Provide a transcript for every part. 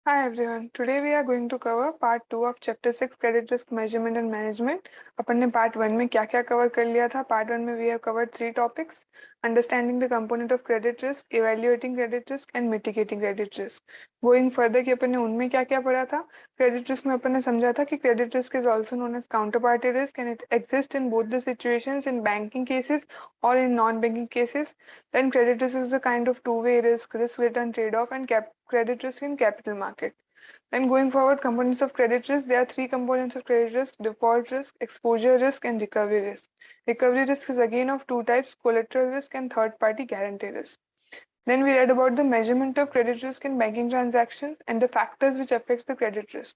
Hi everyone. Today we are going to cover part 2 of chapter 6 credit risk measurement and management. अपन ने part 1 में क्या क्या cover कर लिया था? पार्ट 1 में we have covered three topics: understanding the component of credit risk, evaluating credit risk and mitigating credit risk. Going further कि अपन ने उनमें क्या क्या पढ़ा था? क्रेडिट रिस्क में अपन ने समझा था कि credit risk is also known as counterparty risk and it exists in both the situations in banking cases or in non-banking cases. Then credit risk is a kind of two-way risk return trade-off and credit risk in capital market. Then going forward, components of credit risk, there are three components of credit risk: default risk, exposure risk, and recovery risk. Recovery risk is again of two types: collateral risk and third-party guarantee risk. Then we read about the measurement of credit risk in banking transactions and the factors which affects the credit risk.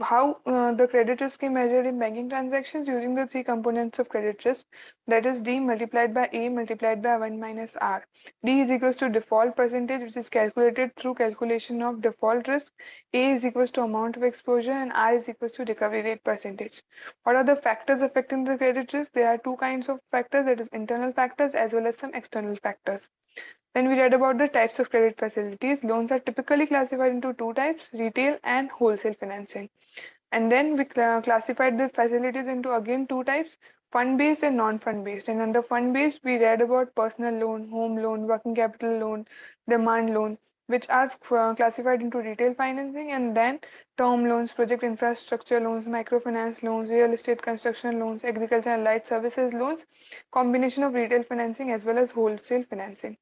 How the credit risk is measured in banking transactions using the three components of credit risk, that is D multiplied by A multiplied by 1 minus R. D is equals to default percentage, which is calculated through calculation of default risk. A is equals to amount of exposure and R is equals to recovery rate percentage. What are the factors affecting the credit risk? There are two kinds of factors, that is internal factors as well as some external factors. Then we read about the types of credit facilities. Loans are typically classified into two types: retail and wholesale financing. And then we classified the facilities into again two types: fund based and non fund based. And under fund based, we read about personal loan, home loan, working capital loan, demand loan, which are classified into retail financing, and then term loans, project infrastructure loans, microfinance loans, real estate construction loans, agriculture and light services loans, combination of retail financing as well as wholesale financing.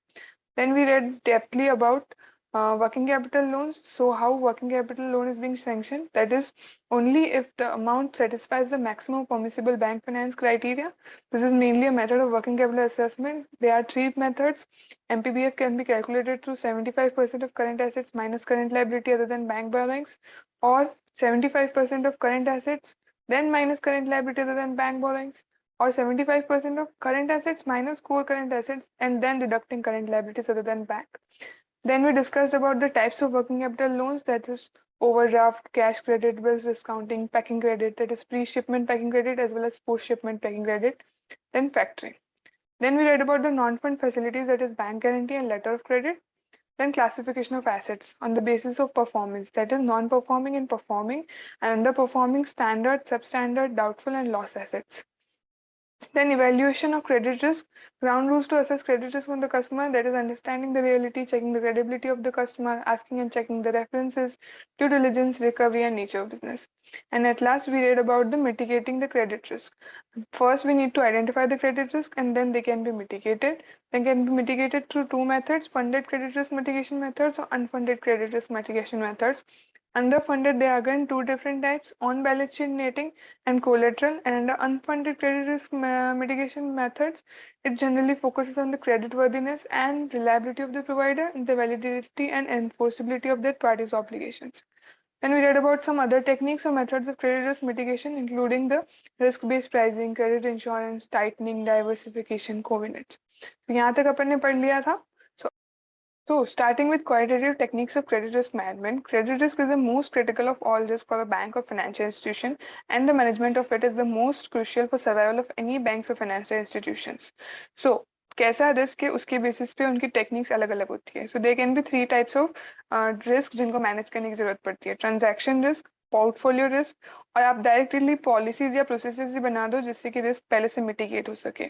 Then we read depthly about working capital loans. So how working capital loan is being sanctioned, that is only if the amount satisfies the maximum permissible bank finance criteria. This is mainly a method of working capital assessment. There are three methods. MPBF can be calculated through 75% of current assets minus current liability other than bank borrowings, or 75% of current assets then minus current liability other than bank borrowings, or 75% of current assets minus core current assets and then deducting current liabilities other than bank. Then we discussed about the types of working capital loans, that is overdraft, cash credit, bills discounting, packing credit, that is pre-shipment packing credit as well as post-shipment packing credit, then factoring. Then we read about the non-fund facilities, that is bank guarantee and letter of credit. Then classification of assets on the basis of performance, that is non-performing and performing, and underperforming, standard, substandard, doubtful and loss assets. Then evaluation of credit risk, ground rules to assess credit risk on the customer, that is understanding the reality, checking the credibility of the customer, asking and checking the references, due diligence, recovery and nature of business. And at last we read about the mitigating the credit risk. First we need to identify the credit risk and then they can be mitigated. They can be mitigated through two methods: funded credit risk mitigation methods or unfunded credit risk mitigation methods. Underfunded, there are again two different types: on balance sheet netting and collateral. And under unfunded credit risk mitigation methods, it generally focuses on the credit worthiness and reliability of the provider, and the validity and enforceability of that party's obligations. Then we read about some other techniques or methods of credit risk mitigation, including the risk-based pricing, credit insurance, tightening, diversification, covenants. तो यहाँ तक अपन ने पढ़ लिया था. So, starting with qualitative techniques of credit risk management, credit risk is the most critical of all risk for a bank or financial institution, and the management of it is the most crucial for survival of any banks or financial institutions. So, कैसा risk है उसके basis पे उनकी techniques अलग अलग होती है. So they can be three types of risk जिनको मैनेज करने की जरूरत पड़ती है: ट्रांजैक्शन रिस्क, पोर्टफोलियो रिस्क, और आप डायरेक्टली पॉलिसीज या प्रोसेसेस ही बना दो जिससे कि रिस्क पहले से मिटिगेट हो सके.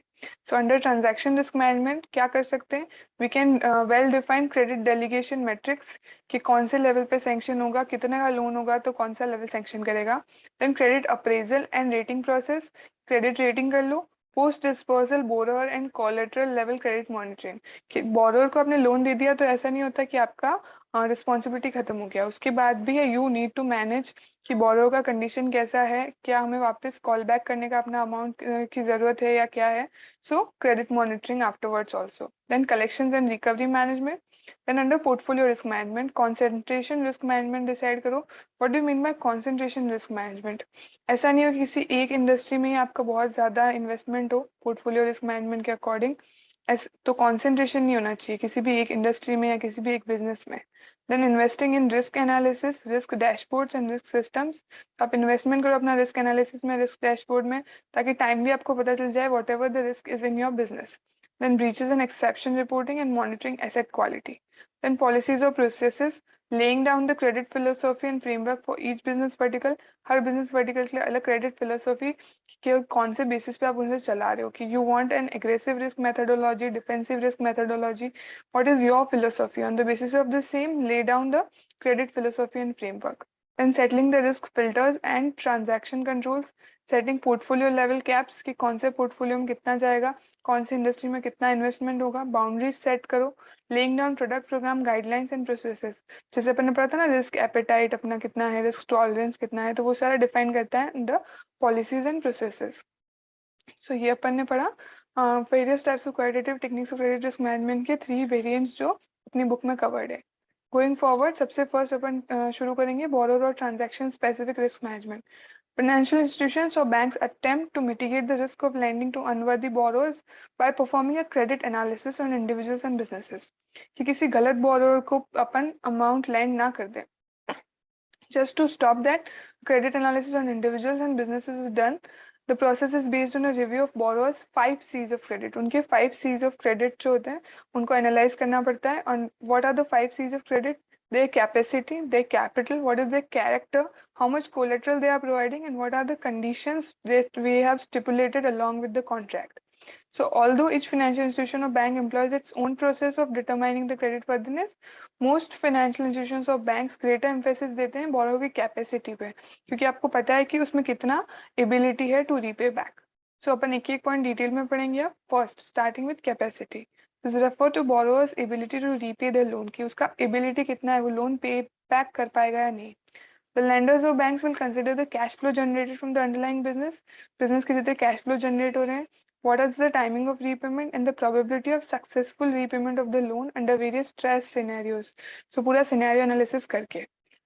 So under transaction risk management क्या कर सकते हैं? We can well define credit delegation matrix कि कौन से लेवल पे सैंक्शन होगा, कितने का लोन होगा तो कौन सा लेवल सैंक्शन करेगा. Then credit appraisal and rating process, credit rating कर लो. Post disposal borrower and collateral level credit monitoring, कि बोरोअर को आपने लोन दे दिया तो ऐसा नहीं होता कि आपका रिस्पॉन्सिबिलिटी खत्म हो गया, उसके बाद भी यू नीड टू मैनेज कि बोरोअर का कंडीशन कैसा है, क्या हमें वापस कॉल बैक करने का अपना अमाउंट की जरूरत है या क्या है. So credit monitoring afterwards also. Then collections and recovery management. Then under portfolio risk management, concentration risk management decide करो. What do you mean by concentration risk management? ऐसा नहीं हो कि किसी एक इंडस्ट्री में ही आपका बहुत ज्यादा इन्वेस्टमेंट हो पोर्टफोलियो रिस्क मैनेजमेंट के अकॉर्डिंग. तो कॉन्सेंट्रेशन नहीं होना चाहिए किसी भी एक इंडस्ट्री में या किसी भी एक बिजनेस में. Then investing in risk analysis, risk dashboards and risk systems. आप इन्वेस्टमेंट करो अपना रिस्क एनालिसिस में, रिस्क डैशबोर्ड में, ताकि टाइमली आपको पता चल जाए whatever the risk is in your business. Then breaches and exception reporting and monitoring asset quality. Then policies or processes. Laying down the credit philosophy and framework for each business vertical, her business vertical के लिए अलग credit philosophy के कौन से basis पे आप उनसे चला रहे हो, कि you want an aggressive risk methodology, defensive risk methodology, what is your philosophy, on the basis of the same lay down the credit philosophy and framework. Then settling the risk filters and transaction controls, setting portfolio level caps कि कौन से portfolio में कितना जाएगा, कौन सी industry में कितना investment होगा, बाउंड्रीज सेट करो, laying down product programme guidelines and processes, जैसे अपन ने पढ़ा था ना रिस्क एपेटाइट अपना कितना है, रिस्क टॉलरेंस कितना है, तो वो सारा डिफाइन करता है द पॉलिसीज एंड प्रोसेसेस. सो ये अपन ने पढ़ा various types of qualitative techniques of credit risk management के 3 वेरिएंट्स जो अपनी बुक में कवर्ड है. गोइंग फॉरवर्ड सबसे फर्स्ट अपन शुरू करेंगे बोरोर और transaction specific risk management. Financial institutions or banks attempt to mitigate the risk of lending to unworthy borrowers by performing a credit analysis on individuals and businesses. कि किसी गलत borrower को अपन amount lend ना कर दें. Just to stop that, credit analysis on individuals and businesses is done. The process is based on a review of borrowers 5 C's of credit. उनके 5 C's of credit जो होते हैं उनको analyze करना पड़ता है. On what are the 5 C's of credit? Their capacity, their capital, what is their character, how much collateral they are providing, and what are the conditions that we have stipulated along with the contract. So although each financial institution or bank employs its own process of determining the credit worthiness, most financial institutions or banks greater emphasis देते हैं borrower की capacity पे, क्योंकि आपको पता है कि उसमें कितना ability है to repay back. So अपन एक एक point detail में पढ़ेंगे अब. First, starting with capacity. This refer to borrower's ability to repay the loan, कि उसका ability कितना है, वो loan pay back कर पाएगा या नहीं. The lenders or banks will consider the cash flow generated from the underlying business. Business के जितने cash flow generate हो रहे हैं, what is the timing of repayment and the probability of successful repayment of the loan under various stress scenarios. So पूरा scenario analysis करके.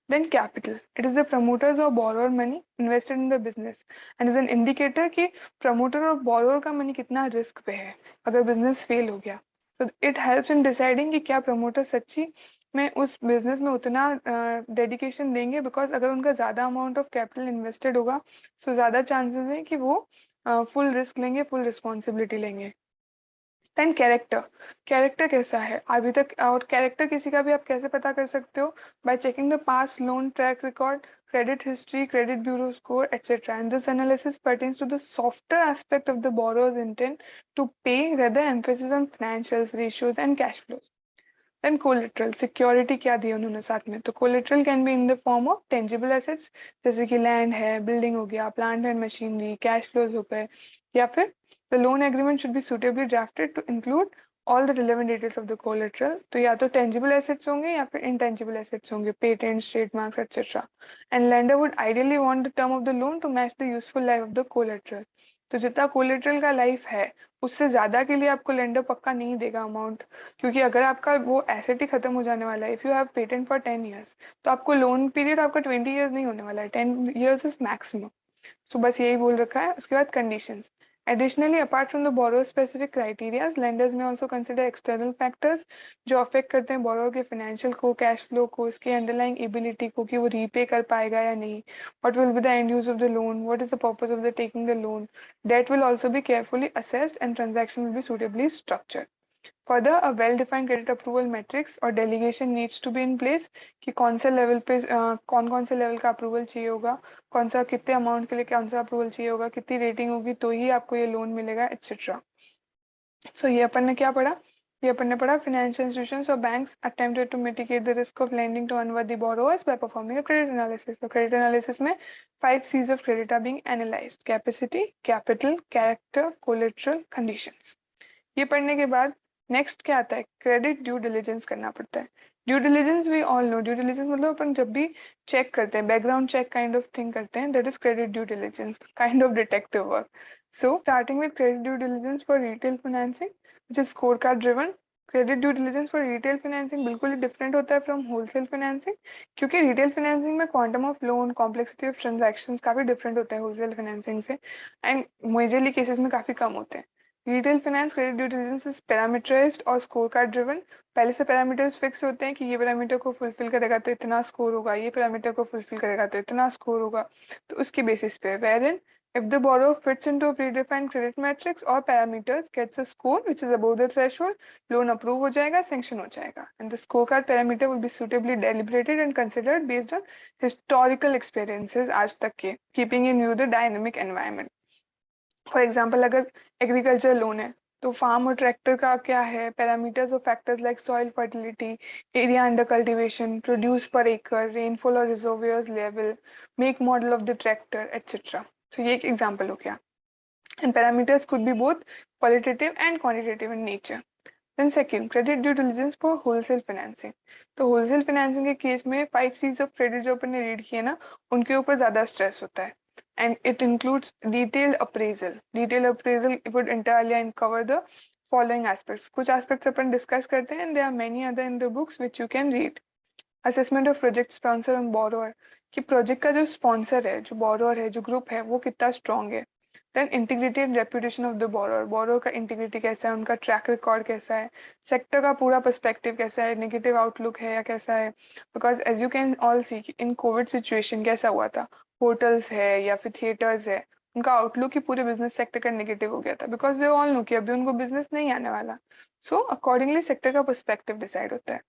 Then capital. It is the promoters or borrower money invested in the business and is an indicator कि promoter और borrower का money कितना risk पे है अगर business fail हो गया. So it helps in deciding कि क्या promoter सच्ची में उस बिजनेस में उतना डेडिकेशन देंगे, बिकॉज अगर उनका ज़्यादा अमाउंट ऑफ कैपिटल इन्वेस्टेड होगा तो ज़्यादा चांसेस है कि वो फुल रिस्क लेंगे, फुल रिस्पॉन्सिबिलिटी लेंगे. Then character. कैरेक्टर कैसा है अभी तक, और कैरेक्टर किसी का भी आप कैसे पता कर सकते हो, bye checking the past loan track record, credit history, credit bureau score, etc. And this analysis pertains to the softer aspect of the borrower's intent to pay, rather emphasis on financials, ratios, and cash flows. Then collateral, security क्या दी उन्होंने साथ में, तो collateral can be in the form of tangible assets, जैसे कि land है, building हो गया, plant and machinery, cash flows हो गए, या फिर the loan agreement should be suitably drafted to include all the relevant details of the collateral. तो या तो tangible assets होंगे या फिर intangible assets होंगे, patents, trademarks, etc. And lender would ideally want the term of the loan to match the useful life of the collateral. तो जितना collateral का लाइफ है उससे ज्यादा के लिए आपको लेंडर पक्का नहीं देगा अमाउंट, क्योंकि अगर आपका वो एसेट ही खत्म हो जाने वाला है, if you have patent for 10 years, तो आपको लोन पीरियड आपका 20 years नहीं होने वाला है, 10 years इज मैक्सिमम. सो बस यही बोल रखा है. उसके बाद conditions. Additionally, apart from the borrower specific criteria, lenders may also consider external factors जो अफेक्ट करते हैं borrower के फाइनेंशियल को, कैश फ्लो को, उसके अंडरलाइंग एबिलिटी को कि वो रीपे कर पाएगा या नहीं. What will be the end use of the loan? What is the purpose of the taking the loan? Debt will also be carefully assessed and transaction will be suitably structured. Further, a well-defined credit approval metrics और delegation needs to be in place कि कौन से level पे कौन कौन से level का approval चाहिए होगा, कौन सा कितने अमाउंट के लिए कौन सा अप्रूवल चाहिए होगा, कितनी रेटिंग होगी तो ही आपको ये लोन मिलेगा, एक्सेट्रा. सो ये अपन ने क्या पढ़ा, ये अपन ने पढ़ा financial institutions or banks attempted to mitigate the risk of lending to unworthy borrowers by performing a credit analysis. So credit analysis में 5 C's of credit are being analyzed: capacity, capital, character, collateral, conditions. ये पढ़ने के बाद next क्या आता है, credit due diligence करना पड़ता है. Due diligence we all know, due diligence मतलब अपन जब भी चेक करते हैं, background check kind of thing करते हैं, that is credit due diligence, kind of detective work. So starting with credit due diligence for retail financing which is score card driven. Credit due diligence for retail financing बिल्कुल ही different होता है from wholesale financing, क्योंकि retail financing में quantum of loan, complexity of transactions काफी different होता है wholesale financing से, एंड मेजरली केसेस में काफी कम होते हैं. Retail finance credit due diligence is parameterised और स्कोर कार्ड ड्रिवन. पहले से पैरामीटर्स फिक्स होते हैं कि ये पैरामीटर को फुलफिल करेगा तो इतना स्कोर होगा, ये पैरामीटर को फुलफिल करेगा तो इतना स्कोर होगा, तो उसके बेसिस पे. Where in If the borrower fits into a predefined credit matrix or parameters, gets a score which is above the threshold, loan approve हो जाएगा, sanction हो जाएगा. And the scorecard parameter will be suitably deliberated and considered based on historical experiences आज तक के, keeping in view the dynamic environment. For example, अगर agriculture loan है, तो फार्म और ट्रैक्टर का क्या है, पैरामीटर्स और factors like soil fertility, area under cultivation, produce per एकड़, रेनफॉल और reservoirs level, make model of the tractor etcetera. तो ये एक एग्जांपल हो गया. And parameters could be both qualitative and quantitative in nature. Then second, credit due diligence for wholesale financing. तो wholesale financing के case में 5 C's of credit जो अपन ने रीड किए ना, उनके ऊपर ज्यादा स्ट्रेस होता है. And it includes detailed appraisal. Detailed appraisal would entirely cover the following aspects. कुछ aspects अपन discuss करते हैं and there are many other in the books which you can read. Assessment of project sponsor and borrower. कि project का जो sponsor है, जो borrower है, जो ग्रुप है, वो कितना स्ट्रॉन्ग है. Then integrity and reputation of the borrower. Borrower का इंटीग्रिटी कैसा है, उनका ट्रैक रिकॉर्ड कैसा है, सेक्टर का पूरा पर्सपेक्टिव कैसा है, नेगेटिव आउटलुक है या कैसा है. Because as you can all see in Covid situation कैसा हुआ था, होटल्स है या फिर थिएटर्स है, उनका आउटलुक ही पूरे बिजनेस सेक्टर का नेगेटिव हो गया था बिकॉज दे ऑल नो कि अभी उनको बिजनेस नहीं आने वाला. सो अकॉर्डिंगली सेक्टर का पर्सपेक्टिव डिसाइड होता है.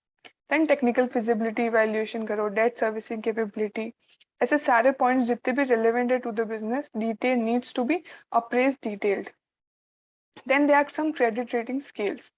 देन टेक्निकल फिजिबिलिटी इवैल्यूएशन करो, डेट सर्विसिंग कैपेबिलिटी, ऐसे सारे पॉइंट्स जितने भी रिलेवेंट है to the business, detail needs to be appraise detailed. Then there are some credit rating scales.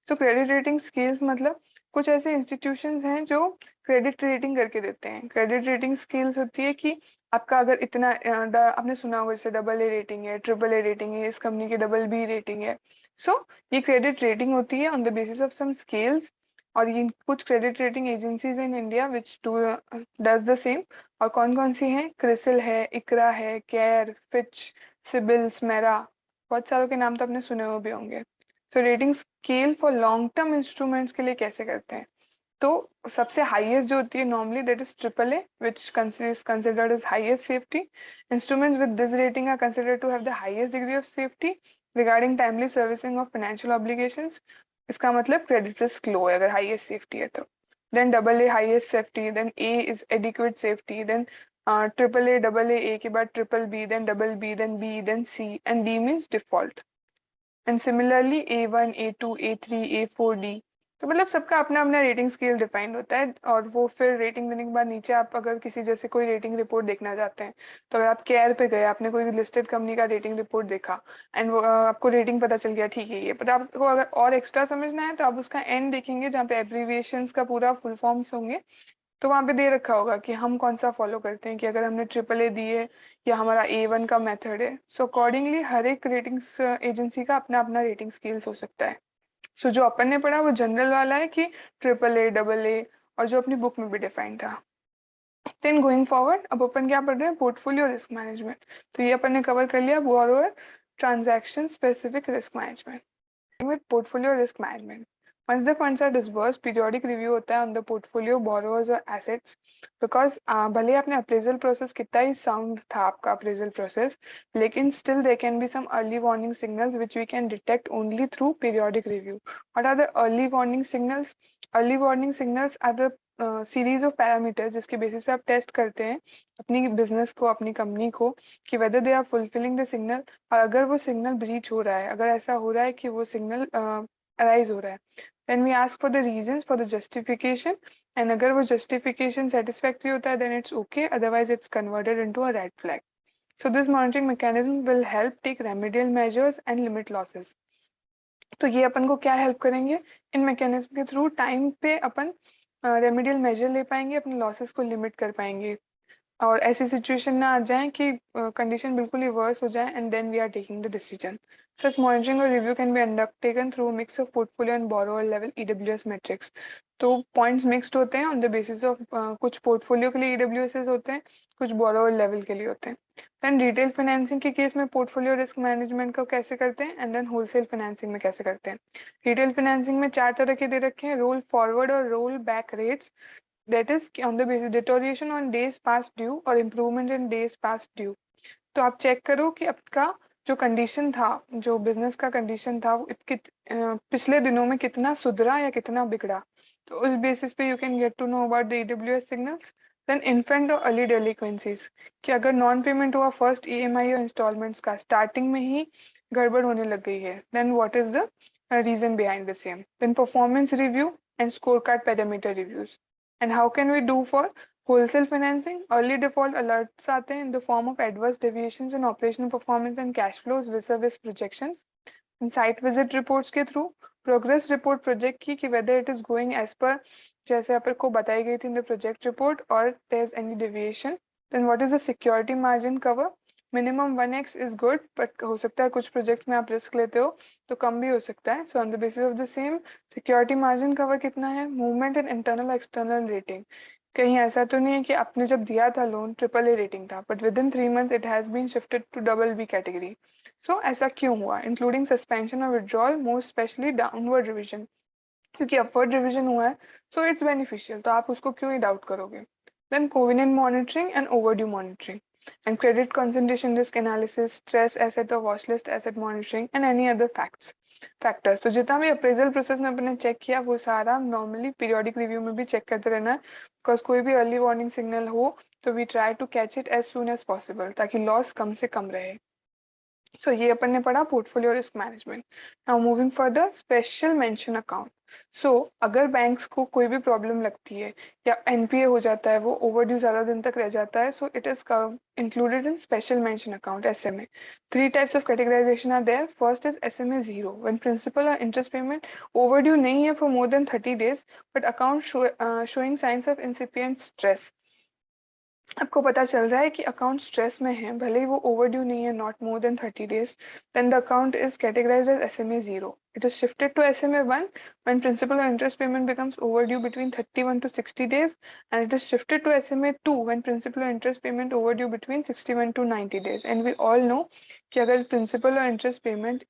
तो क्रेडिट रेटिंग स्केल्स मतलब कुछ ऐसे इंस्टीट्यूशंस हैं जो क्रेडिट रेटिंग करके देते हैं. क्रेडिट रेटिंग स्केल्स होती है कि आपका अगर इतना आपने सुना होगा जैसे डबल ए रेटिंग है, ट्रिपल ए रेटिंग है, इस कंपनी की डबल बी रेटिंग है. सो ये क्रेडिट रेटिंग होती है on the basis of some scales. और ये कुछ credit rating agencies in India which do does the same. और कौन कौन सी हैं, क्रिसिल है, इकरा है, केयर, फिच, सिबिल, स्मेरा, बहुत सारों के नाम तो आपने सुने हुए भी होंगे. So rating scale for long term instruments के लिए कैसे करते हैं, तो सबसे हाईएस्ट जो होती है normally that is triple A which considered as highest safety. Instruments with this rating are considered to have the highest degree of safety regarding timely servicing of financial obligations. इसका मतलब क्रेडिट रिस्क लो है अगर highest safety है तो. Then double A highest safety, then A is adequate safety, then triple A, double A के बाद triple B, then double B, then B, then C, and D means default. And similarly A1, A2, A3, A4, D. तो मतलब सबका अपना अपना rating scale defined होता है. और वो फिर रेटिंग देने के बाद नीचे आप अगर किसी जैसे कोई रेटिंग रिपोर्ट देखना चाहते हैं, तो अगर आप केयर पे गए, आपने कोई लिस्टेड कंपनी का रेटिंग रिपोर्ट देखा एंड वो आपको रेटिंग पता चल गया, ठीक है ये, पर आपको अगर और एक्स्ट्रा समझना है तो आप उसका एंड देखेंगे जहाँ पे एब्रीविएशंस का पूरा फुल फॉर्म्स होंगे. तो वहां पे दे रखा होगा कि हम कौन सा फॉलो करते हैं, कि अगर हमने ट्रिपल ए दी है या हमारा A1 का मेथड है. सो अकॉर्डिंगली हर एक रेटिंग्स एजेंसी का अपना अपना रेटिंग स्केल्स हो सकता है. सो जो अपन ने पढ़ा वो जनरल वाला है कि ट्रिपल ए, डबल ए, और जो अपनी बुक में भी डिफाइन था. देन गोइंग फॉरवर्ड अब अपन क्या पढ़ रहे हैं, पोर्टफोलियो रिस्क मैनेजमेंट. तो ये अपन ने कवर कर लिया borrower transaction specific risk management. With portfolio risk management, once the funds are disbursed, periodic review होता है on the portfolio, borrowers or assets. Because भले आपने appraisal process कितना ही sound था आपका appraisal process, लेकिन still there can be some early warning signals which we can detect only through periodic review. What are the early warning signals? Early warning signals are the series of parameters जिसके basis पे आप test करते हैं अपनी business को, अपनी company को, कि whether they are fulfilling the signal. और अगर वो सिग्नल ब्रीच हो रहा है, अगर ऐसा हो रहा है कि वो सिग्नल अराइज हो रहा है, then we ask for the reasons for the justification. And अगर वो जस्टिफिकेशन सेटिस्फैक्ट्री होता है then it's okay, otherwise it's converted into a red flag. So this monitoring mechanism will help take remedial measures and limit losses. तो ये अपन को क्या help करेंगे, इन मैकेनिज्म के थ्रू टाइम पे अपन रेमेडियल मेजर ले पाएंगे, अपने लॉसेस को लिमिट कर पाएंगे, और ऐसी सिचुएशन ना आ जाए कि कंडीशन बिल्कुल ही वर्स हो जाए and then we are taking the decision. Such monitoring और review can be undertaken through mix of portfolio and borrower level EWS metrics. तो पॉइंट्स मिक्स्ड होते हैं ऑन द बेसिस ऑफ कुछ पोर्टफोलियो के लिए EWS होते हैं, कुछ बोरोअर लेवल के लिए होते हैं. देन रिटेल फाइनेंसिंग के केस में पोर्टफोलियो रिस्क मैनेजमेंट को कैसे करते हैं, एंड देन होलसेल फाइनेंसिंग में कैसे करते हैं. रिटेल फाइनेंसिंग में 4 तरह के दे रखे हैं, रोल फॉरवर्ड और roll back rates. That is on the basis deterioration on days past due or improvement in days past due. तो आप चेक करो कि आपका जो कंडीशन था, जो बिजनेस का कंडीशन था, वो पिछले दिनों में कितना सुधरा या कितना बिगड़ा. तो उस बेसिस पे you can get to know about the EWS signals. Then infant और अर्ली डेलिक्वेंसीज, कि अगर नॉन पेमेंट हुआ फर्स्ट ईएमआई और इंस्टॉलमेंट्स का स्टार्टिंग में ही गड़बड़ होने लग गई है, then what is the reason behind the same. Then performance review and score card parameter reviews. And how can we do for wholesale financing? Early default alerts आते हैं in the form of adverse deviations in operational performance and cash flows with service projections. Site visit reports के through progress report project की कि whether it is going as per जैसे आपको बताई गई थी इन द प्रोजेक्ट रिपोर्ट और there is any deviation. Then what is the security margin cover? Minimum 1x is good, but हो सकता है कुछ प्रोजेक्ट में आप रिस्क लेते हो तो कम भी हो सकता है. So on the basis of the same security margin cover कितना है? Movement in internal external rating. कहीं ऐसा तो नहीं है कि आपने जब दिया था लोन AAA रेटिंग था but with in 3 months it has been shifted to BB category. So ऐसा क्यों हुआ? इंक्लूडिंग सस्पेंशन और withdrawal, most specially downward revision, क्योंकि अपवर्ड रिविजन हुआ है सो इट्स बेनिफिशियल, तो आप उसको क्यों ही डाउट करोगे. Then covenant monitoring and overdue monitoring and credit concentration risk analysis, stress asset और watch list asset monitoring and any other factors. तो जितना भी अप्रेजल प्रोसेस में अपने चेक किया वो सारा नॉर्मली पीरियोडिक रिव्यू में भी चेक करते रहना है, बिकॉज कोई भी अर्ली वार्निंग सिग्नल हो तो we try to catch it as soon as possible ताकि लॉस कम से कम रहे. सो ये अपन ने पढ़ा portfolio risk management. Now moving further, special mention account. So अगर बैंक्स को कोई भी प्रॉब्लम लगती है या एनपीए हो जाता है, वो ओवरड्यू ज्यादा दिन तक रह जाता है, so it is included in special mention account SMA. 3 types of categorization are there. First is SMA 0, when principal or interest payment overdue नहीं है for more than 30 days but account showing signs of incipient stress. आपको पता चल रहा है कि account stress में है, भले ही वो ओवरड्यू नहीं है, not more than 30 days, then the account is categorised as SMA 0. It is shifted to SMA 1 when principal or interest payment becomes overdue between 31 to 60 days, and it is shifted to SMA 2 when principal or interest payment overdue between 61 to 90 days. And we all know कि अगर principal or interest payment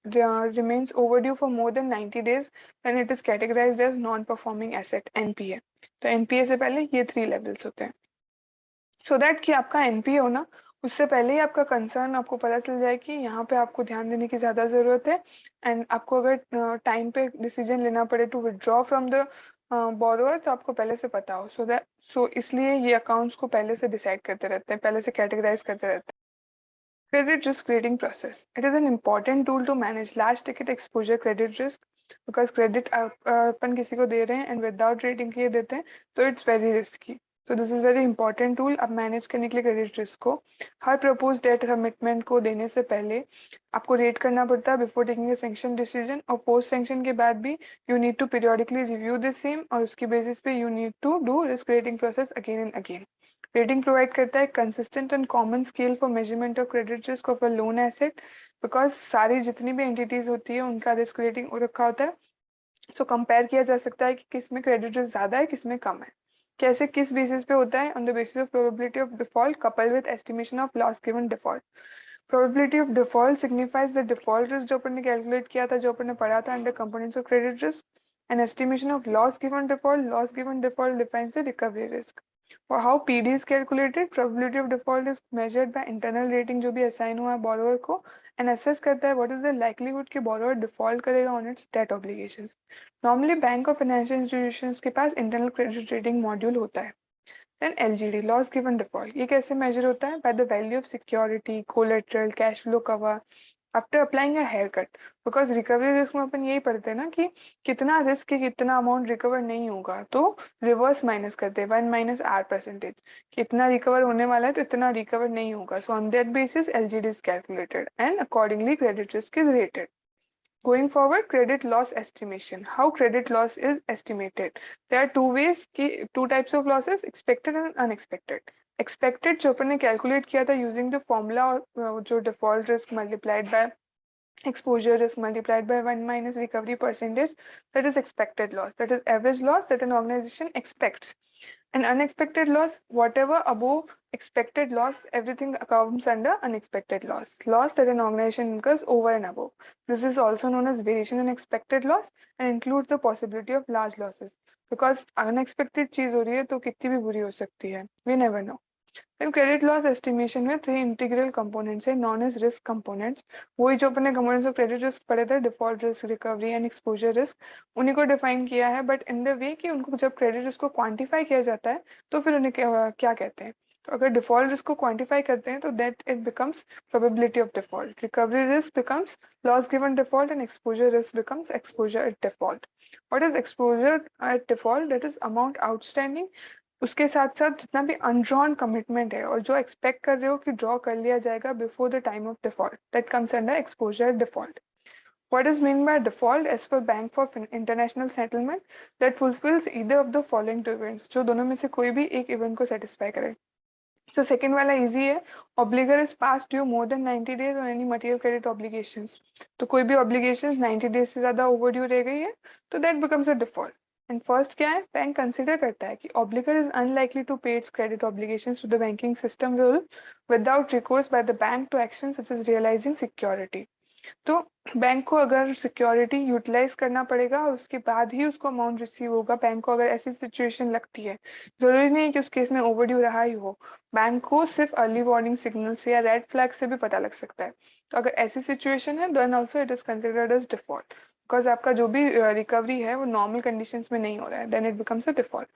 remains overdue for more than 90 days, then it is categorized as non-performing asset (NPA). तो NPA से पहले ये 3 levels होते हैं. So that कि आपका एनपीए हो ना, उससे पहले ही आपका कंसर्न आपको पता चल जाए कि यहाँ पे आपको ध्यान देने की ज़्यादा ज़रूरत है. एंड आपको अगर टाइम पे डिसीजन लेना पड़े to withdraw from the borrower तो आपको पहले से पता हो. सो इसलिए ये अकाउंट्स को पहले से डिसाइड करते रहते हैं, पहले से कैटेगराइज करते रहते हैं. Credit risk rating process. It is an important tool to manage large ticket exposure credit risk, because credit अपन किसी को दे रहे हैं and without rating किए देते हैं तो it's very risky. So this is very important tool अब मैनेज करने के लिए क्रेडिट रिस्क को. हर प्रपोज डेट कमिटमेंट को देने से पहले आपको रेट करना पड़ता है before taking a sanction decision, और पोस्ट सैंक्शन के बाद भी you need to periodically review the same, और उसकी बेसिस पे you need to do risk rating process again and again. Rating provide करता है consistent and common scale for measurement of credit risk of a loan asset, because सारी जितनी भी entities होती है उनका रिस्क रेटिंग रखा होता है. सो कंपेयर किया जा सकता है कि किस में क्रेडिट रिस्क ज्यादा है, किस में कम है. कैसे, किस बेसिस पे होता है? On the basis of probability of default coupled with estimation of loss given default. Probability of default signifies the default risk जो अपन ने कैलकुलेट किया था, जो अपन ने पढ़ा था under components of credit risk. And estimation of loss given default, loss given default defines the recovery risk. For how PD is calculated, probability of default is measured by internal rating जो भी assign हुआ है borrower को, and assess करता है what is the likelihood कि borrower default करेगा on its debt obligations. Normally bank और financial institutions के पास internal credit rating module होता है. Then LGD, loss given default, ये कैसे measure होता है? By the value of security, collateral, cash flow cover, after applying a haircut. Because recovery risk में अपन यही पढ़ते हैं ना कि कितना रिस्क है, कितना अमाउंट रिकवर नहीं होगा, तो रिवर्स माइनस करते हैं 1 - R%. कितना रिकवर होने वाला है तो इतना रिकवर नहीं होगा. So on that basis LGD is calculated and accordingly credit risk is rated. Going forward, credit loss estimation. How credit loss is estimated? There are two ways, two types of losses: expected and unexpected. Expected जो अपन ने calculate किया था using the formula, जो default risk multiplied by exposure risk multiplied by 1 minus recovery percentage, that is expected loss, that is average loss that an organization expects. An unexpected loss, whatever above expected loss, everything comes under unexpected loss, loss that an organization incurs over and above. This is also known as variation in expected loss and includes the possibility of large losses, because unexpected चीज हो रही है तो कितनी भी बुरी हो सकती है, we never know. Then credit loss estimation में 3 इंटीग्रल कंपोनेंट्स है नॉन एज रिस्क कंपोनेंट्स। वही जो अपने कंपोनेंट्स ऑफ क्रेडिट रिस्क पढ़े थे, default risk, recovery and exposure risk, उन्हीं को डिफाइन किया है, बट इन द वे कि उनको जब क्रेडिट रिस्क को क्वांटिफाई किया जाता है तो फिर उन्हें क्या कहते हैं। तो अगर डिफॉल्ट रिस्क को क्वांटिफाई करते हैं तो that it becomes probability of default, recovery risk becomes loss given default and exposure risk becomes exposure at default. What is exposure at default? That is amount outstanding, उसके साथ साथ जितना भी अनड्रॉन commitment है और जो एक्सपेक्ट कर रहे हो कि ड्रॉ कर लिया जाएगा before the time of default, that comes under exposure default. What is meant by default as per Bank for International Settlement? That fulfills either of the following two events, जो दोनों में से कोई भी एक इवेंट को सेटिस्फाई करे। So second वाला इजी है, obligor is past due more than 90 days on any material credit obligations। तो कोई भी obligations 90 days से ज्यादा overdue रह गई है तो that becomes a default। And first क्या है, बैंक कंसिडर करता है कि obligor is unlikely to pay its credit obligations to the banking system rule without recourse by the bank to action such as realizing security। तो bank को अगर security utilise करना पड़ेगा और उसके बाद ही उसको अमाउंट रिसीव होगा। बैंक को अगर ऐसी सिचुएशन लगती है, जरूरी नहीं है कि उस केस में ओवरड्यू रहा ही हो, बैंक को सिर्फ अर्ली वार्निंग सिग्नल से या रेड फ्लैग से भी पता लग सकता है। तो अगर ऐसी सिचुएशन है then also it is considered as default, because आपका जो भी रिकवरी है वो नॉर्मल कंडीशंस में नहीं हो रहा है, then it becomes a default.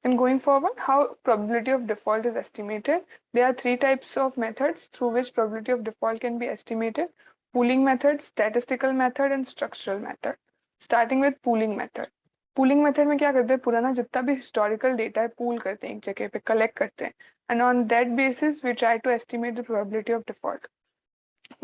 And going forward, how probability of default is estimated? There are three types of methods through which probability of default can be estimated: pooling method, statistical method, and structural method. Starting with pooling method. Pooling method में क्या करते हैं, पुराना जितना भी historical data है pool करते हैं, एक जगह पे collect करते हैं, and on that basis we try to estimate the probability of default.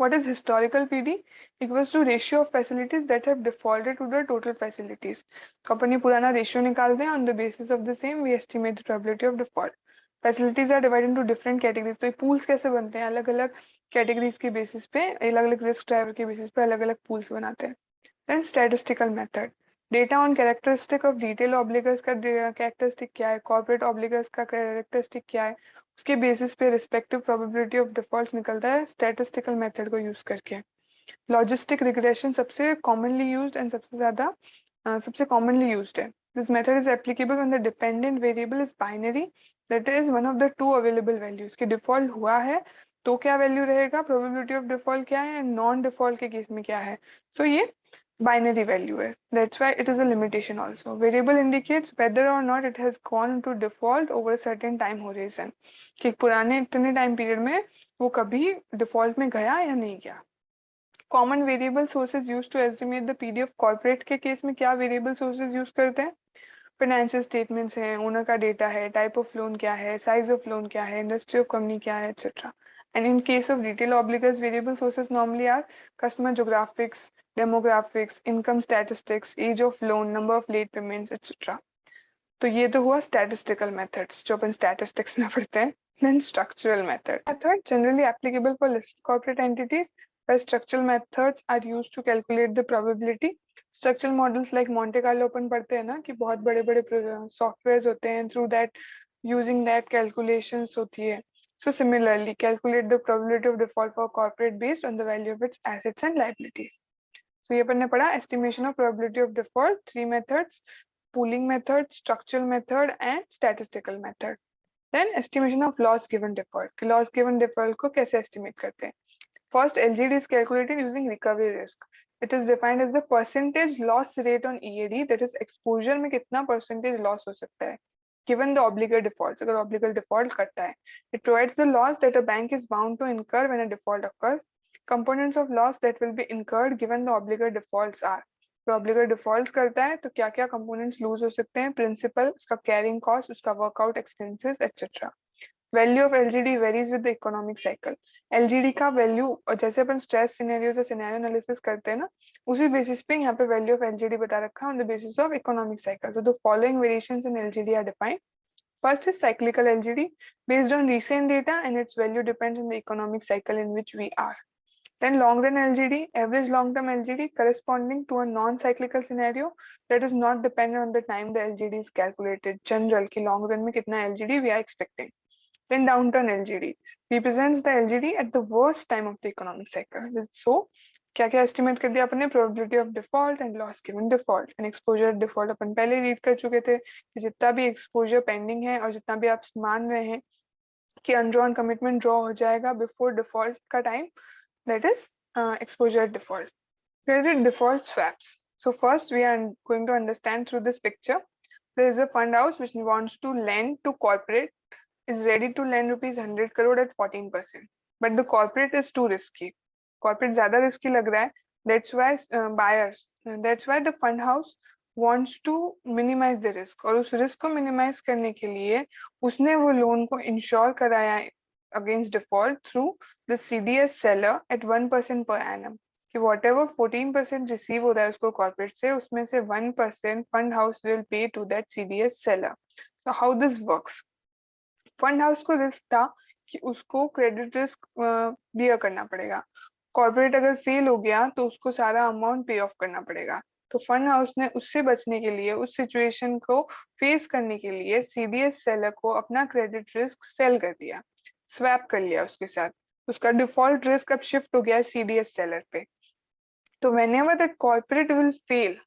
What is historical PD? Equals to ratio of facilities that have defaulted to the total facilities. Company पुराना ratio निकालते हैं, on the basis of the same we estimate the probability of default. Facilities are divided into different categories. तो ये pools कैसे बनते हैं, अलग अलग categories के basis पे, अलग अलग risk driver के basis पे अलग अलग pools बनाते हैं। Then statistical method. Data on characteristic of retail obligors का characteristic क्या है, corporate obligors का characteristic क्या है, उसके बेसिस पे रिस्पेक्टिव प्रोबेबिलिटी ऑफ डिफॉल्ट्स निकलता है स्टैटिस्टिकल मेथड को यूज करके। लॉजिस्टिक रिग्रेशन सबसे कॉमनली यूज्ड एंड सबसे कॉमनली यूज्ड है। This method is applicable when the dependent variable is binary, that is one of the two available values कि default हुआ है तो क्या वैल्यू रहेगा, प्रोबेबिलिटी ऑफ डिफॉल्ट क्या है, एंड नॉन डिफॉल्ट के केस में क्या है। सो ये binary value है, that's why it is a limitation also. Variable indicates whether or not it has gone into default over a certain time horizon, कि पुराने इतने टाइम पीरियड में वो कभी डिफॉल्ट में गया या नहीं गया। Common variable sources use to estimate the PD of corporate के केस में क्या वेरिएबल सोर्सेज यूज करते हैं, फाइनेंशियल स्टेटमेंट्स हैं, ओनर का डेटा है, टाइप ऑफ लोन क्या है, साइज ऑफ लोन क्या है, इंडस्ट्री ऑफ कंपनी क्या है, etcetera. And in case of retail obligors, variable sources normally are customer geographics, demographics, income statistics, age of loan, number of late payments, etc. तो ये तो हुआ statistical methods जो अपन statistics में पढ़ते हैं। Then structural method generally applicable for listed corporate entities, where structural methods are used to calculate the probability. Structural models like Monte Carlo अपन पढ़ते हैं ना, कि बहुत बड़े बड़े सॉफ्टवेयर होते हैं, through that using that calculations होती है। So similarly, calculate the probability of default for corporate based on the value of its assets and liabilities. So ये अपन ने पढ़ा estimation of probability of default, three methods: pooling method, structural method, and statistical method. Then estimation of loss given default. Loss given default को कैसे estimate करते हैं? First, LGD is calculated using recovery risk. It is defined as the percentage loss rate on EAD, that is exposure में कितना percentage loss हो सकता है given the obligor defaults, अगर obligor default करता है। It provides the loss that a bank is bound to incur when a default occurs. Components of loss that will be incurred given the obligor defaults are: तो obligor defaults करता है तो क्या क्या components lose हो सकते हैं, principal, उसका carrying cost, उसका workout expenses etcetera. Value of LGD varies with the economic cycle. LGD का वैल्यू, और जैसे अपन स्ट्रेस सिनेरियो से सिनेरियो एनालिसिस करते हैं ना, उसी बेसिस पे यहाँ पे वैल्यू ऑफ एलजीडी बता रखा है on the basis of economic cycle. So the following variations in LGD are defined. First is cyclical LGD, based on recent data and its value depends on the economic cycle in which we are. Then long run LGD, average long term LGD, corresponding to a non-cyclical scenario that is not dependent on the time the LGD is calculated. General कि long run में कितना LGD we are expecting. Then downturn LGD represents the LGD at the worst time of the economic cycle. So क्या क्या estimate कर दिया अपने, probability of default and loss given default and exposure default अपन पहले read कर चुके थे कि जितना भी exposure pending है और जितना भी आप मान रहे हैं कि अनड्रॉन कमिटमेंट ड्रॉ हो जाएगा बिफोर डिफॉल्ट का time, that is exposure default. Credit default swaps. So first we are going to understand through this picture. There is a fund house which wants to lend to corporate, is ready to lend rupees 100 crore at 14%. But the corporate is too risky. Corporate ज़्यादा risky लग रहा है. That's why buyers. That's why the fund house wants to minimize the risk. और उस risk को minimize करने के लिए उसने वो loan को insure कराया against default through the CDS seller at 1% per annum. कि whatever 14% receive हो रहा है उसको corporate से, उसमें से 1% fund house will pay to that CDS seller. So how this works? Fund house को रिस्क था कि उसको क्रेडिट रिस्क बियर करना पड़ेगा. कॉर्पोरेट अगर फेल हो गया तो उसको सारा अमाउंट पे ऑफ करना पड़ेगा. तो फंड हाउस ने उससे बचने के लिए, उस सिचुएशन को फेस करने के लिए सीडीएस सेलर को अपना क्रेडिट रिस्क सेल कर दिया, स्वैप कर लिया उसके साथ. उसका डिफॉल्ट रिस्क अब शिफ्ट हो गया सीडीएस सेलर पे. तो whenever that corporate will fail,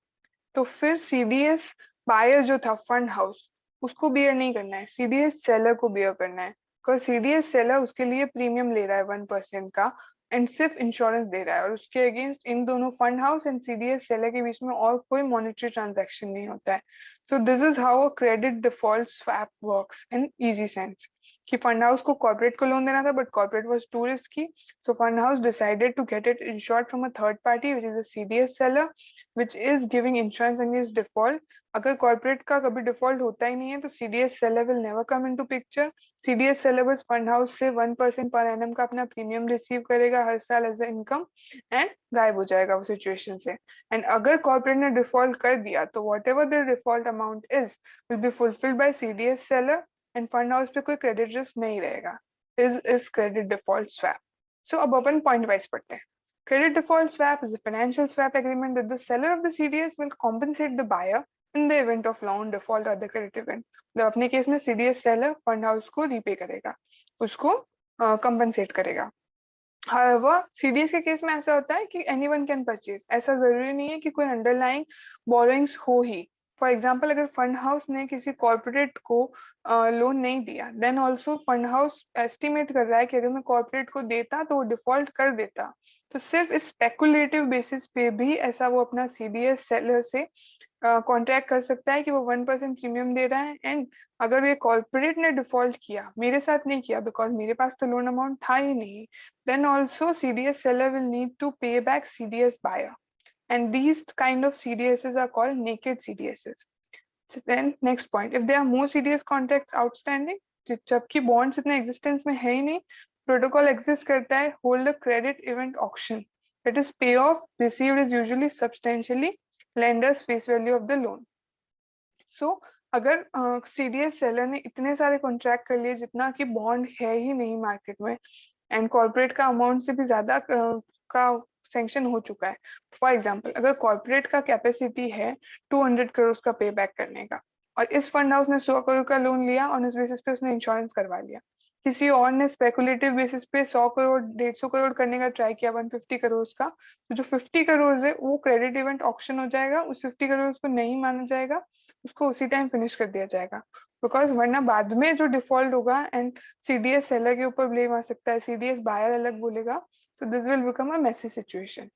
तो फिर सीडीएस बायर जो था फंड हाउस, उसको बियर नहीं करना है, सीडीएस सेलर को बियर करना है. बिकॉज सीडीएस सेलर उसके लिए प्रीमियम ले रहा है 1% का एंड सिर्फ इंश्योरेंस दे रहा है, और उसके अगेंस्ट इन दोनों fund house and CDS seller के बीच में और कोई मॉनेटरी ट्रांजैक्शन नहीं होता है. So this is how a credit default swap works in easy sense. कि फंड हाउस को कॉर्पोरेट को लोन देना था but corporate was too risky, so fund house decided to get it insured from a third party which is a CDS seller which is giving insurance against default. अगर corporate का कभी default होता ही नहीं है तो CDS seller will never come into picture. CDS seller बस fund house से 1% पर एनम का अपना प्रीमियम रिसीव करेगा हर साल एज अ इनकम एंड गायब हो जाएगा वो सिचुएशन से. एंड अगर कॉर्पोरेट ने डिफॉल्ट कर दिया तो whatever the default amount is will be fulfilled by CDS seller and fund house पे कोई क्रेडिट रिस्क नहीं रहेगा. Is credit default swap. So अब अपन पॉइंट वाइज पढ़ते हैं. Credit default swap is a financial swap agreement that the seller of the CDS will compensate the buyer in the event of loan default or the credit event. तो अपने case में CDS seller fund house को repay करेगा, उसको compensate करेगा. However, CDS के case में ऐसा होता है कि anyone can purchase. ऐसा जरूरी नहीं है कि कोई अंडरलाइंग बोरोइंग्स हो ही. फॉर एग्जाम्पल अगर फंड हाउस ने किसी कॉर्पोरेट को लोन नहीं दिया, then also fund house estimate कर रहा है कि अगर मैं कॉर्पोरेट को देता तो वो डिफॉल्ट कर देता. तो सिर्फ इस स्पेकुलेटिव बेसिस पे भी ऐसा वो अपना सीडीएस सेलर से कॉन्ट्रैक्ट कर सकता है कि वो 1% प्रीमियम दे रहा है. एंड अगर ये कॉर्पोरेट ने डिफॉल्ट किया, मेरे साथ नहीं किया बिकॉज मेरे पास तो लोन अमाउंट था ही नहीं, then also CDS seller will need to pay back CDS buyer, and these kind of CDSs are called naked CDSs. So then next point, if there are more CDS contracts outstanding, जबकि bonds इतने existence में है ही नहीं, protocol exist करता है hold a credit event auction. That is payoff received is usually substantially lender's face value of the loan. So अगर CDS seller ने इतने सारे कॉन्ट्रैक्ट कर लिए जितना कि बॉन्ड है ही नहीं मार्केट में, एंड कॉर्पोरेट का अमाउंट से भी ज्यादा का सैंक्शन हो चुका है. फॉर एग्जांपल अगर कॉर्पोरेट का कैपेसिटी है 200 करोड़ का पे बैक करने का, और इस फंड हाउस ने 100 करोड़ का लोन लिया और इस बेसिस पे उसने इंश्योरेंस करवा लिया. किसी और ने स्पेकुलेटिव बेसिस पे 100 करोड़ 150 करोड़ करने का ट्राई किया 150 करोड़ का, तो जो 50 करोड़ है वो क्रेडिट इवेंट ऑक्शन हो जाएगा. उस 50 करोड़ को नहीं माना जाएगा, उसको उसी टाइम फिनिश कर दिया जाएगा. बिकॉज वरना बाद में जो डिफॉल्ट होगा एंड सीडीएस सेलर के ऊपर ब्लेम आ सकता है, सीडीएस बायर अलग बोलेगा. So this will become a messy situation.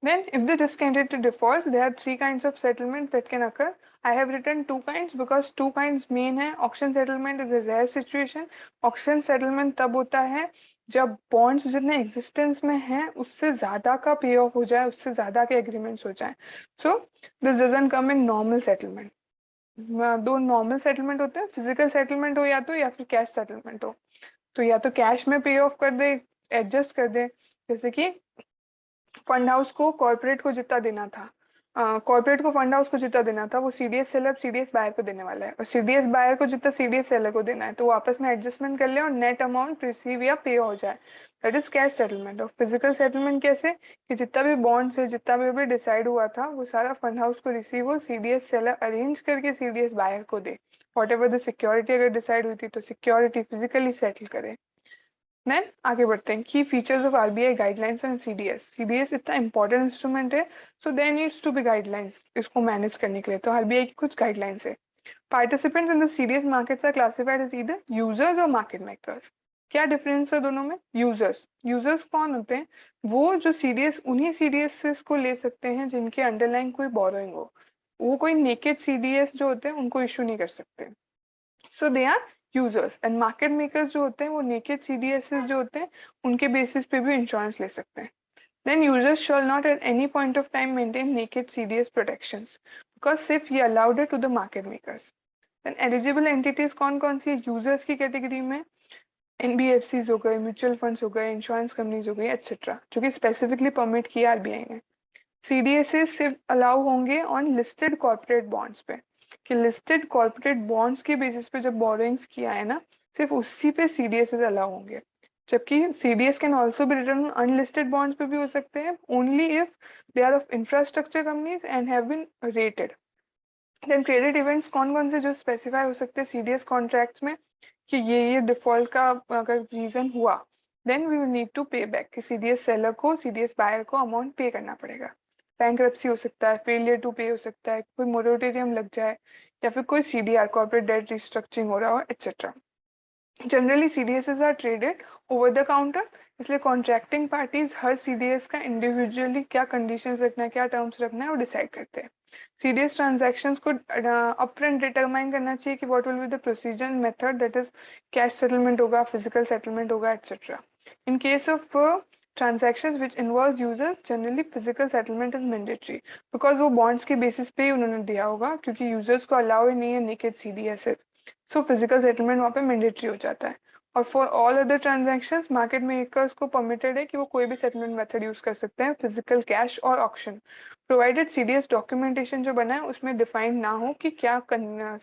Then if the risk entity defaults, there are three kinds of settlements that can occur. I have written two kinds because two kinds main है. Auction settlement is a rare situation. Auction settlement तब होता है जब bonds जितने existence में हैं उससे ज़्यादा का pay off हो जाए, उससे ज़्यादा के agreements हो जाए. So this doesn't come in normal settlement. दो नॉर्मल सेटलमेंट होते हैं, फिजिकल सेटलमेंट हो या फिर कैश सेटलमेंट हो. तो या तो कैश में पे ऑफ कर दे, एडजस्ट कर दे. जैसे कि फंड हाउस को कॉर्पोरेट को जितना देना था, कॉर्पोरेट को फंड हाउस को जितना देना था वो सीडीएस सेलर सीडीएस बायर को देने वाला है, और सीडीएस बायर को जितना सीडीएस सेलर को देना है, तो वो आपस में एडजस्टमेंट कर ले और नेट अमाउंट रिसीव या पे हो जाए. That is cash settlement. और फिजिकल सेटलमेंट कैसे, कि जितना भी बॉन्ड से जितना भी डिसाइड हुआ था वो सारा फंड हाउस को रिसीव हो, सीडीएस सेलर अरेंज करके सीडीएस बायर को दे. वॉट एवर द सिक्योरिटी अगर डिसाइड हुई थी तो सिक्योरिटी फिजिकली सेटल करे. देन आगे बढ़ते हैं की features of RBI guidelines and CDS. CDS इतना इंपॉर्टेंट इंस्ट्रूमेंट है, so there needs to be guidelines इसको मैनेज करने के लिए. तो आरबीआई की कुछ गाइडलाइंस है. Participants in the CDS markets are classified as either users or market makers. क्या डिफरेंस है दोनों में? यूजर्स कौन होते हैं? वो जो सीडीएस, उन्हीं सीडीएस को ले सकते हैं जिनके अंडरलाइन कोई बोरोइंग हो। वो कोई नेकेड सीडीएस जो होते हैं उनको इशू नहीं कर सकते। So they are users. And market makers जो होते हैं वो नेकेड सीडीएस जो होते हैं उनके बेसिस पे भी इंश्योरेंस ले सकते हैं। Then users shall not at any point of time maintain naked CDS protections because SIF ये allowed it to the market makers. Then eligible entities कौन कौन सी यूजर्स की कैटेगरी में? NBFCs हो गए, म्यूचुअल फंड्स हो गए, इंश्योरेंस कंपनीज हो गई एक्सेट्रा, जो कि स्पेसिफिकली परमिट किया आरबीआई ने। सीडीएसएस सिर्फ अलाउ होंगे ऑन लिस्टेड कॉर्पोरेट बॉन्ड्स पे, कि लिस्टेड कॉर्पोरेट बॉन्ड्स के बेसिस पे जब बोरोइंग्स किया है ना, सिर्फ उसी पे सीडीएसएस अलाउ होंगे। जबकि CDS can also be written on unlisted bonds पे भी हो सकते हैं, only if they are of infrastructure companies and have been rated. Then credit events कौन कौन से जो स्पेसिफाई हो सकते हैं सीडीएस कॉन्ट्रैक्ट्स में, कि ये डिफॉल्ट का अगर रीजन हुआ then we will need to pay back, कि सीडीएस सेलर को सीडीएस बायर को अमाउंट पे करना पड़ेगा। बैंक्रप्सी हो सकता है, फेलियर टू पे हो सकता है, कोई मोरेटोरियम लग जाए, या फिर कोई सीडीआर कॉर्पोरेट डेट रिस्ट्रक्चरिंग हो रहा हो etcetera. Generally CDSs are traded over the counter, इसलिए कॉन्ट्रैक्टिंग पार्टीज हर सीडीएस का इंडिविजुअली क्या कंडीशंस रखना है, क्या टर्म्स रखना है वो डिसाइड करते हैं। सीडीएस ट्रांजैक्शंस को अपफ्रंट डिटरमाइन करना चाहिए कि what will be the procedure method, that is cash settlement होगा, फिजिकल सेटलमेंट होगा etcetera. In case of transactions which involves users, generally physical settlement is mandatory because वो bonds के basis पे ही उन्होंने दिया होगा, क्योंकि users को allow ही नहीं है naked CDSs, so physical settlement वहाँ पे mandatory हो जाता है। और for all other transactions market makers को permitted है कि वो कोई भी settlement method use कर सकते हैं, physical cash और auction, provided CDS documentation जो बना है उसमें define ना हो कि क्या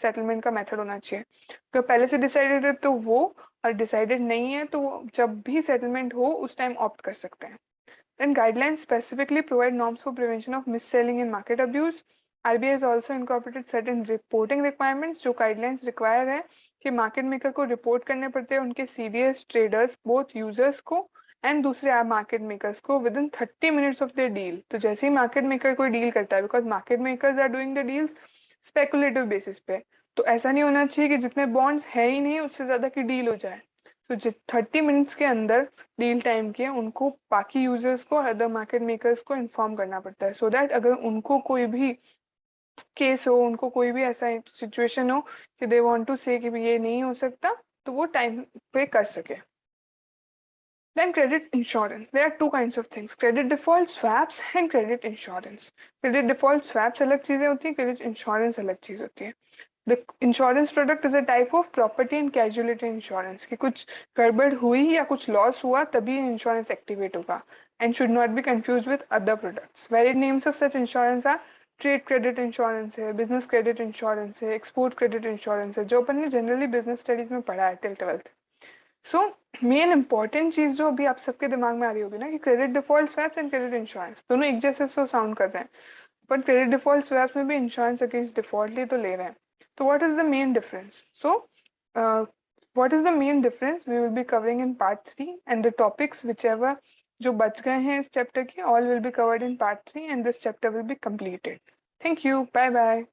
settlement का method होना चाहिए। तो पहले से decided है तो वो, और डिसाइडेड नहीं है तो जब भी सेटलमेंट हो उस टाइम ऑप्ट कर सकते हैं। Then guidelines specifically provide norms for prevention of mis-selling and market abuse. RBI has also incorporated certain reporting requirements जो guidelines require है कि market maker को report करने पड़ते हैं उनके CDS traders, both users को and दूसरे market makers को within 30 minutes of their deal। तो जैसे ही market maker कोई deal करता है, because market makers are doing the deals speculative basis पे, तो ऐसा नहीं होना चाहिए कि जितने बॉन्ड्स है ही नहीं उससे ज्यादा की डील हो जाए। तो 30 मिनट्स के अंदर डील टाइम के उनको बाकी यूजर्स को और अदर मार्केट मेकर्स को इन्फॉर्म करना पड़ता है, सो दैट अगर उनको कोई भी केस हो, उनको कोई भी ऐसा सिचुएशन हो कि दे वांट टू से कि ये नहीं हो सकता, तो वो टाइम पे कर सके। Then credit insurance. There are two kinds of things: credit default swaps and credit insurance. Credit default swaps अलग चीजें होती है, credit insurance अलग चीज होती है। The insurance product is a type of property and casualty insurance, कि कुछ गड़बड़ हुई या कुछ लॉस हुआ तभी इंश्योरेंस एक्टिवेट होगा, and should not be confused with other products. Varied names of such insurance are trade credit insurance है, बिजनेस क्रेडिट इंश्योरेंस है, एक्सपोर्ट क्रेडिट इंश्योरेंस है, जो अपन ने जनरली बिजनेस स्टडीज में पढ़ा है till 12th। So main important चीज जो अभी आप सबके दिमाग में आ रही होगी ना, कि credit default swaps and credit insurance दोनों एक जैसे तो साउंड कर रहे हैं, बट क्रेडिट डिफॉल्ट स्वैप्स में भी इंश्योरेंस अगेंस्ट डिफॉल्टली तो ले रहे हैं। तो what is the main difference? So what is the main difference we will be covering in part 3, and the topics whichever जो बच गए हैं इस चैप्टर के, all will be covered in part 3 and this chapter will be completed. Thank you, bye bye.